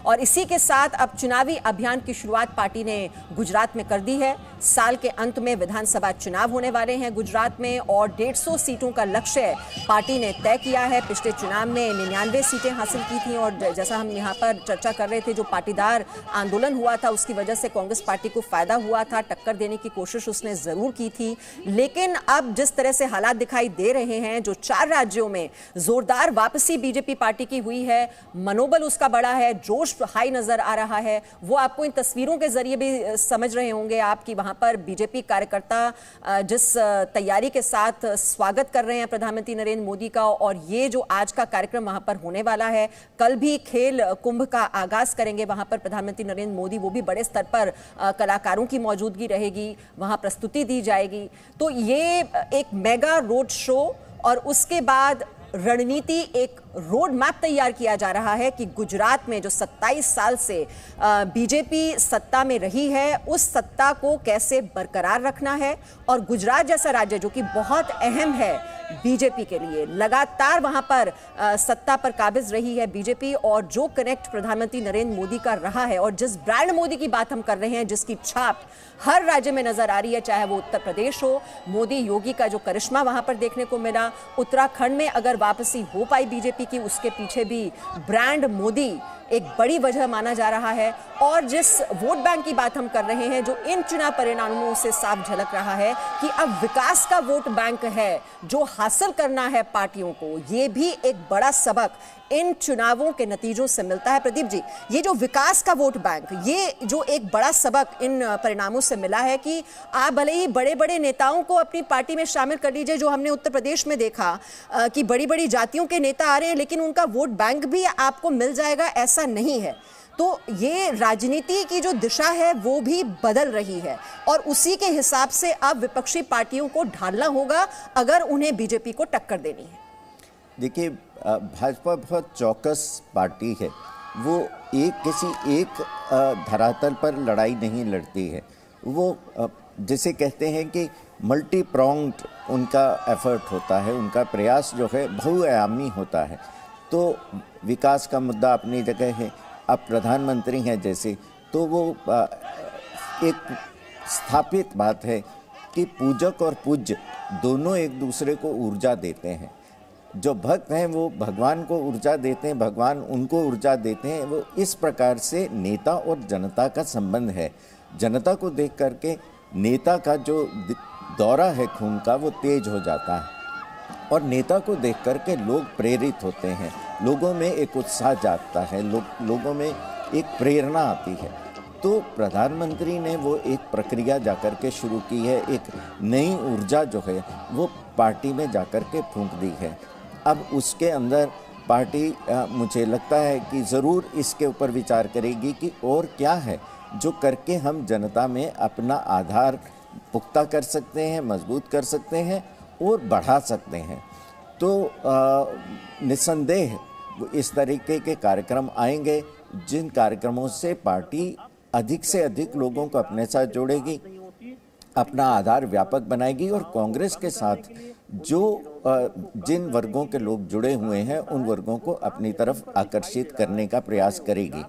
और इसी के साथ अब चुनावी अभियान की शुरुआत पार्टी ने गुजरात में कर दी है। साल के अंत में विधानसभा चुनाव होने वाले हैं गुजरात में और 150 सीटों का लक्ष्य पार्टी ने तय किया है। पिछले चुनाव में 99 सीटें हासिल की थी और जैसा हम यहाँ पर चर्चा कर रहे थे, जो पाटीदार आंदोलन हुआ था उसकी वजह से कांग्रेस पार्टी को फायदा हुआ था, टक्कर देने की कोशिश उसने जरूर की थी। लेकिन अब जिस तरह से हालात दिखाई दे रहे हैं, जो 4 राज्यों में जोरदार वापसी बीजेपी पार्टी की हुई है, मनोबल उसका बड़ा है, जोश हाई नजर आ रहा है। वो आपको इन तस्वीरों के जरिए भी समझ रहे होंगे आप कि वहां पर बीजेपी कार्यकर्ता जिस तैयारी के साथ स्वागत कर रहे हैं प्रधानमंत्री नरेंद्र मोदी का। और ये जो आज का कार्यक्रम वहां पर होने वाला है, कल भी खेल कुंभ का आगाज करेंगे वहां पर प्रधानमंत्री नरेंद्र मोदी, वो भी बड़े स्तर पर कलाकारों की मौजूदगी रहेगी, वहां प्रस्तुति दी जाएगी। तो ये एक मेगा रोड शो और उसके बाद रणनीति, एक रोड मैप तैयार किया जा रहा है कि गुजरात में जो 27 साल से बीजेपी सत्ता में रही है, उस सत्ता को कैसे बरकरार रखना है। और गुजरात जैसा राज्य जो कि बहुत अहम है बीजेपी के लिए, लगातार वहां पर सत्ता पर काबिज रही है बीजेपी, और जो कनेक्ट प्रधानमंत्री नरेंद्र मोदी का रहा है और जिस ब्रांड मोदी की बात हम कर रहे हैं, जिसकी छाप हर राज्य में नजर आ रही है, चाहे वो उत्तर प्रदेश हो, मोदी योगी का जो करिश्मा वहां पर देखने को मिला, उत्तराखंड में अगर वापसी हो पाई बीजेपी की, उसके पीछे भी ब्रांड मोदी एक बड़ी वजह माना जा रहा है। और जिस वोट बैंक की बात हम कर रहे हैं, जो इन चुनाव परिणामों से साफ झलक रहा है कि अब विकास का वोट बैंक है जो हासिल करना है पार्टियों को, ये भी एक बड़ा सबक इन चुनावों के नतीजों से मिलता है। प्रदीप जी, ये जो विकास का वोट बैंक, ये जो एक बड़ा सबक इन परिणामों से मिला है कि आप भले ही बड़े बड़े नेताओं को अपनी पार्टी में शामिल कर लीजिए, जो हमने उत्तर प्रदेश में देखा कि बड़ी बड़ी जातियों के नेता आ रहे हैं, लेकिन उनका वोट बैंक भी आपको मिल जाएगा, ऐसा नहीं है। तो ये राजनीति की जो दिशा है वो भी बदल रही है और उसी के हिसाब से अब विपक्षी पार्टियों को ढालना होगा अगर उन्हें बीजेपी को टक्कर देनी है। देखिए, भाजपा बहुत चौकस पार्टी है। वो किसी एक धरातल पर लड़ाई नहीं लड़ती है। वो जिसे कहते हैं कि मल्टी प्रॉन्ग्ड उनका एफर्ट होता है, उनका प्रयास जो है बहुआयामी होता है। तो विकास का मुद्दा अपनी जगह है। अब प्रधानमंत्री हैं जैसे, तो वो एक स्थापित बात है कि पूजक और पूज्य दोनों एक दूसरे को ऊर्जा देते हैं। जो भक्त हैं वो भगवान को ऊर्जा देते हैं, भगवान उनको ऊर्जा देते हैं। वो इस प्रकार से नेता और जनता का संबंध है। जनता को देख करके नेता का जो दौरा है खून का, वो तेज हो जाता है और नेता को देख करके लोग प्रेरित होते हैं, लोगों में एक उत्साह जागता है, लोगों में एक प्रेरणा आती है। तो प्रधानमंत्री ने वो एक प्रक्रिया जाकर के शुरू की है, एक नई ऊर्जा जो है वो पार्टी में जाकर के फूंक दी है। अब उसके अंदर पार्टी मुझे लगता है कि ज़रूर इसके ऊपर विचार करेगी कि और क्या है जो करके हम जनता में अपना आधार पुख्ता कर सकते हैं, मजबूत कर सकते हैं और बढ़ा सकते हैं। तो निस्संदेह इस तरीके के कार्यक्रम आएंगे जिन कार्यक्रमों से पार्टी अधिक से अधिक लोगों को अपने साथ जोड़ेगी, अपना आधार व्यापक बनाएगी और कांग्रेस के साथ जो जिन वर्गों के लोग जुड़े हुए हैं उन वर्गों को अपनी तरफ आकर्षित करने का प्रयास करेगी।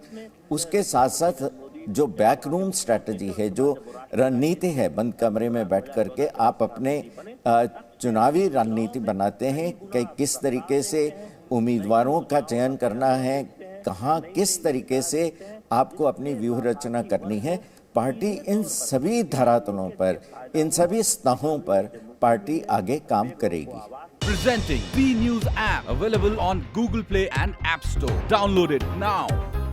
उसके साथ साथ जो बैकरूम स्ट्रैटेजी है, जो रणनीति है, बंद कमरे में बैठ करके आप अपने चुनावी रणनीति बनाते हैं कि किस तरीके से उम्मीदवारों का चयन करना है, कहाँ किस तरीके से आपको अपनी व्यूह रचना करनी है। पार्टी इन सभी धरातलों पर, इन सभी स्तहों पर पार्टी आगे काम करेगी। Presenting B News app available on Google Play and App Store. Download it now.